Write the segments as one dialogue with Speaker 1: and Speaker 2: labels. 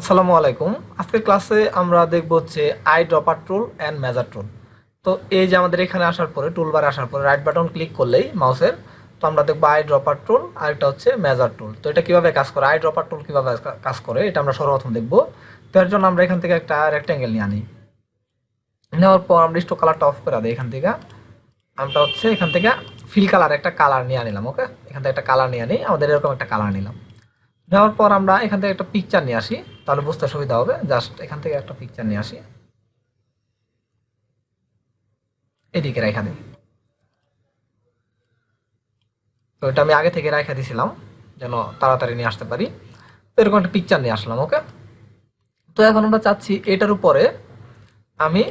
Speaker 1: আসসালামু আলাইকুম। আজকের ক্লাসে আমরা দেখব হচ্ছে eye dropper tool and measure tool. তো এই যে আমাদের এখানে আসার পরে টুলবারে আসার পরে রাইট বাটন ক্লিক করলেই মাউসের তো আমরা দেখবো আই ড্রপার টুল আর এটা হচ্ছে মেজার টুল। তো এটা কিভাবে কাজ করে, আই ড্রপার টুল কিভাবে কাজ করে এটা আমরা সর্বপ্রথম দেখবো। তো এর জন্য আমরা এখান থেকে একটা রেক্ট্যাঙ্গেল নিয়ে আনি, নেওয়ার পর আমরা স্টোক কালারটা অফ করে দিই। এখান থেকে আমরা হচ্ছে এখান থেকে ফিল কালার একটা কালার নিয়ে আনিলাম। ওকে, এখান থেকে একটা কালার নিয়ে আনি, আমাদের এরকম একটা কালার নিলাম। নেওয়ার পর আমরা এখান থেকে একটা পিকচার নিয়ে আসি, তাহলে বুঝতে সুবিধা হবে। জাস্ট এখান থেকে একটা পিকচার নিয়ে আসি, এদিকে রেখা দিই। তো এটা আমি আগে থেকে রেখা দিয়েছিলাম যেন তাড়াতাড়ি নিয়ে আসতে পারি। তো এরকম একটা পিকচার নিয়ে আসলাম। ওকে, তো এখন আমরা চাচ্ছি এটার উপরে আমি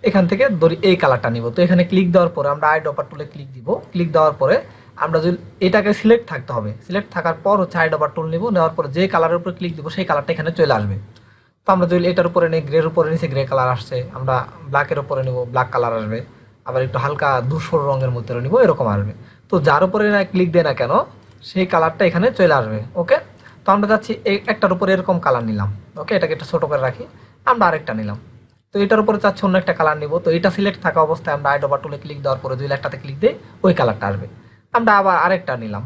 Speaker 1: এখান থেকে ধরি এই কালারটা নিব। তো এখানে ক্লিক দেওয়ার পরে আমরা আই ড্রপার টুলে ক্লিক দিব। ক্লিক দেওয়ার পরে আমরা যদি এটাকে সিলেক্ট থাকতে হবে, সিলেক্ট থাকার পর হচ্ছে আই ড্রপার টুল নিব। নেওয়ার পরে যে কালারের উপরে ক্লিক দিব সেই কালারটা এখানে চলে আসবে। তো আমরা যদি এটার উপরে নিই, গ্রের উপরে নিচে গ্রে কালার আসছে, আমরা ব্ল্যাকের উপরে নিব, ব্ল্যাক কালার আসবে। আবার একটু হালকা ধূসর রঙের মধ্যে নিব, এরকম আসবে। তো যার উপরে না ক্লিক দেয় না কেন সেই কালারটা এখানে চলে আসবে। ওকে, তো আমরা যাচ্ছি একটার উপরে এরকম কালার নিলাম। ওকে, এটাকে একটু ছোটো করে রাখি, আমরা আরেকটা নিলাম। তো এটার উপরে চাচ্ছি অন্য একটা কালার নিব। তো এটা সিলেক্ট থাকা অবস্থায় আমরা আই ড্রপার টুলে ক্লিক দেওয়ার পরে যদি একটাতে ক্লিক দিই ওই কালারটা আসবে। আমরা আবার আরেকটা নিলাম,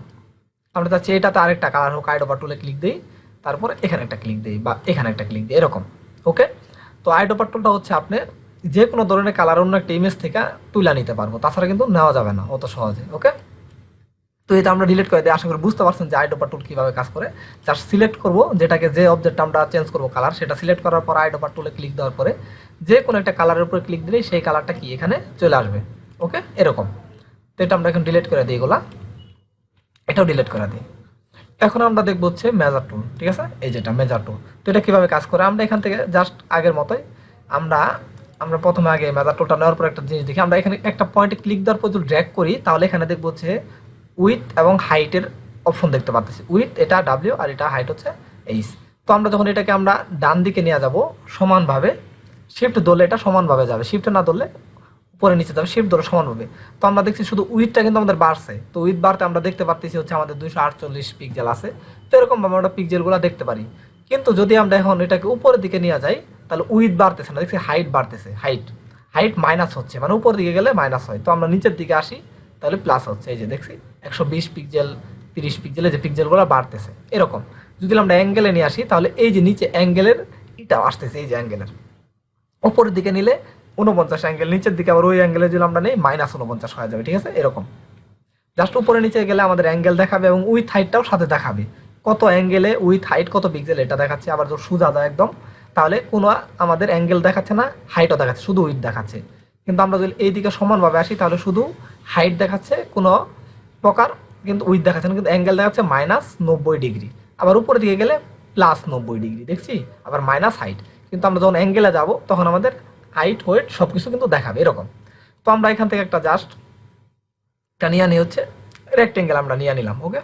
Speaker 1: আমরা চাচ্ছি এটাতে আরেকটা কালার হোক, আই ড্রপার টুলে ক্লিক দিই, তারপর এখানে একটা ক্লিক দিই বা এখানে একটা ক্লিক দিই, এরকম। ওকে, তো আই ড্রপার টুলটা হচ্ছে আপনি যে কোনো ধরনের কালার অন্য একটা ইমেজ থেকে তুলে নিতে পারবো, তাছাড়া কিন্তু নেওয়া যাবে না অত সহজে। ওকে, তো এটা আমরা ডিলিট করে দিই। আশা করি বুঝতে পারছেন যে আই ড্রপার টুল কীভাবে কাজ করে। জাস্ট সিলেক্ট করবো যেটাকে, যে অবজেক্টটা আমরা চেঞ্জ করবো কালার, সেটা সিলেক্ট করার পর আই ড্রপার টুলে ক্লিক দেওয়ার পরে যে কোনো একটা কালারের উপরে ক্লিক দিলেই সেই কালারটা কি এখানে চলে আসবে। ওকে, এরকম। তো এটা আমরা এখন ডিলিট করে দিই, এগুলা এটাও ডিলিট করে দিই। এখন আমরা দেখবো হচ্ছে মেজার টুল। ঠিক আছে, এই যেটা মেজার টুল। তো এটা কীভাবে কাজ করে, আমরা এখান থেকে জাস্ট আগের মতোই আমরা আমরা প্রথমে আগে মেজার টুলটা নেওয়ার পর একটা জিনিস দেখি। আমরা এখানে একটা পয়েন্টে ক্লিক দেওয়ার পর যদি ড্র্যাগ করি তাহলে এখানে দেখবো হচ্ছে উইথ এবং হাইটের অপশন দেখতে পাচ্ছি। উইথ এটা ডাব্লিউ আর এটা হাইট হচ্ছে এইচ। তো আমরা যখন এটাকে আমরা ডান দিকে নিয়ে যাব সমানভাবে, শিফট ধরলে এটা সমানভাবে যাবে, শিফট না ধরলে উপরে নিচে যাবে, শিফট ধরে সমানভাবে। তো আমরা দেখছি শুধু উইথটা কিন্তু আমাদের বাড়ছে। তো উইথ বাড়তে আমরা দেখতে পাচ্ছি হচ্ছে আমাদের 248 পিক্সেল আছে। তো এরকমভাবে আমরা পিক্সেলগুলো দেখতে পারি। কিন্তু যদি আমরা এখন এটাকে উপরের দিকে নিয়ে যাই তাহলে উইথ বাড়তেছে না, দেখছি হাইট বাড়তেছে। হাইট হাইট মাইনাস হচ্ছে, মানে উপরের দিকে গেলে মাইনাস হয়। তো আমরা নিচের দিকে আসি তাহলে প্লাস হচ্ছে। এই যে দেখছি 120 পিক্সেল 30 পিক্সেলে যে পিক্সেলগুলো বাড়তেছে এরকম। যদি আমরা অ্যাঙ্গেলে নিয়ে আসি তাহলে এই যে নিচে অ্যাঙ্গেলের এটাও আসতেছে, এই যে অ্যাঙ্গেলের উপরের দিকে নিলে 49 অ্যাঙ্গেল, নিচের দিকে আবার ওই অ্যাঙ্গেলে যদি আমরা নেই -49 হয়ে যাবে। ঠিক আছে, এরকম। জাস্ট উপরে নিচে গেলে আমাদের অ্যাঙ্গেল দেখাবে এবং উইথ হাইটটাও সাথে দেখাবে, কত অ্যাঙ্গেলে উইথ হাইট কত পিক্সেল এটা দেখাচ্ছে। আবার যদি সোজা যায় একদম তাহলে কোনো আমাদের অ্যাঙ্গেল দেখাচ্ছে না, হাইটও দেখাচ্ছে, শুধু উইথ দেখাচ্ছে। কিন্তু আমরা যদি এই দিকে সমানভাবে আসি তাহলে শুধু হাইট দেখাচ্ছে, কোনো প্রকার কিন্তু উইথ দেখাচ্ছে না, কিন্তু অ্যাঙ্গেল দেখাচ্ছে -90 ডিগ্রি। আবার উপরের দিকে গেলে +90 ডিগ্রি দেখছি, আবার মাইনাস হাইট। কিন্তু আমরা যখন অ্যাঙ্গেলে যাব তখন আমাদের হাইট ওয়েট সব কিছু কিন্তু দেখাবে এরকম। তো আমরা এখান থেকে একটা জাস্ট এটা নিয়ে নিই হচ্ছে রেক্টেঙ্গেল আমরা নিয়ে নিলাম। ওকে,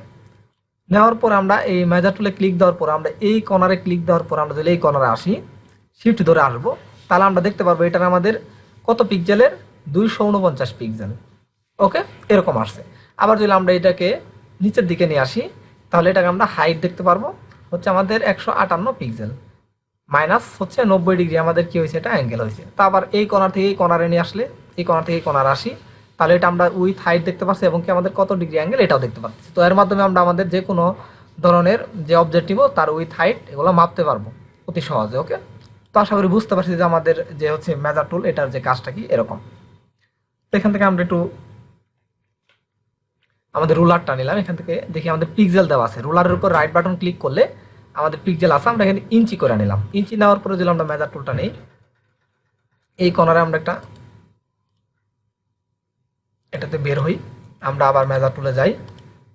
Speaker 1: নেওয়ার পর আমরা এই মেজার টুলে ক্লিক দেওয়ার পর আমরা এই কর্নারে ক্লিক দেওয়ার পর আমরা যদি এই কর্নারে আসি, শিফট ধরে আসবো, তাহলে আমরা দেখতে পারবো এটার আমাদের কত পিক্সেলের 249 পিক্সেল। ওকে, এরকম আসছে। আবার যদি আমরা এটাকে নিচের দিকে নিয়ে আসি তাহলে এটাকে আমরা হাইট দেখতে পারবো হচ্ছে আমাদের 158 পিক্সেল, মাইনাস হচ্ছে 90 ডিগ্রি আমাদের কি হয়েছে, এটা অ্যাঙ্গেল হয়েছে। তা আবার এই কর্নার থেকে এই কর্নারে নিয়ে আসলে, এই কর্নার থেকে এই কর্নার আসি, তাহলে এটা আমরা উইথ হাইট দেখতে পাচ্ছি এবং কি আমাদের কত ডিগ্রি অ্যাঙ্গেল এটাও দেখতে পাচ্ছি। তো এর মাধ্যমে আমরা আমাদের যে কোনো ধরনের যে অবজেক্ট নিব তার উইথ হাইট এগুলো মাপতে পারবো অতি সহজে। ওকে, তো আশা করি বুঝতে পারছি যে আমাদের যে হচ্ছে মেজার টুল এটার যে কাজটা কি এরকম। তো এখান থেকে আমরা একটু আমাদের রুলারটা নিলাম, এখান থেকে দেখি আমাদের পিক্সেল দেওয়া আছে। রুলারের উপর রাইট বাটন ক্লিক করলে আমাদের পিক্সেল আছে, আমরা এখানে ইঞ্চি করে নিলাম। ইঞ্চি নেওয়ার পরে যদি আমরা মেজার টুলটা নেই, এই কর্নারে আমরা এটাতে বের হই, আমরা আবার মেজার টুলে যাই,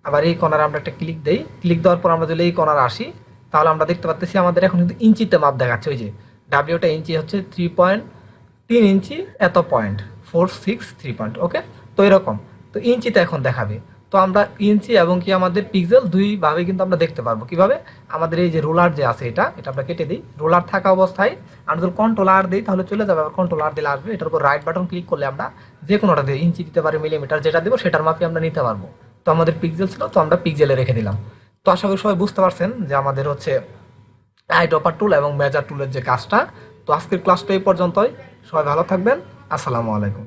Speaker 1: আবার এই কর্নারে আমরা একটা ক্লিক দেই। ক্লিক দেওয়ার পর আমরা যদি এই কর্নারে আসি তাহলে আমরা দেখতে পাচ্ছি আমাদের এখন কিন্তু ইঞ্চিতে মাপ দেখাচ্ছে। ওই যে ডাব্লিউটা ইঞ্চি হচ্ছে 3.3 ইঞ্চি এত পয়েন্ট 463 পয়েন্ট। ওকে, তো এরকম। তো ইঞ্চিতে এখন দেখাবে। তো আমরা ইঞ্চি এবং কি আমাদের পিক্সেল দুইভাবে কিন্তু আমরা দেখতে পারবো। কিভাবে, আমাদের এই যে রুলার যে আছে এটা আমরা কেটে দিই। রুলার থাকা অবস্থায় আমরা যদি কন্ট্রোল আর দিই তাহলে চলে যাবে, আবার কন্ট্রোল আর দিলে আসবে। এটার উপর রাইট বাটন ক্লিক করলে আমরা যে কোনোটা দিয়ে ইঞ্চি দিতে পারি, মিলিমিটার যেটা দেবো সেটার মাপে আমরা নিতে পারবো। তো আমাদের পিক্সেল ছিল, তো আমরা পিক্সেলে রেখে দিলাম। তো আশা করি সবাই বুঝতে পারছেন যে আমাদের হচ্ছে আইড্রপার টুল এবং মেজার টুলের যে কাজটা। তো আজকের ক্লাসটা এই পর্যন্তই। সবাই ভালো থাকবেন। আসসালামু আলাইকুম।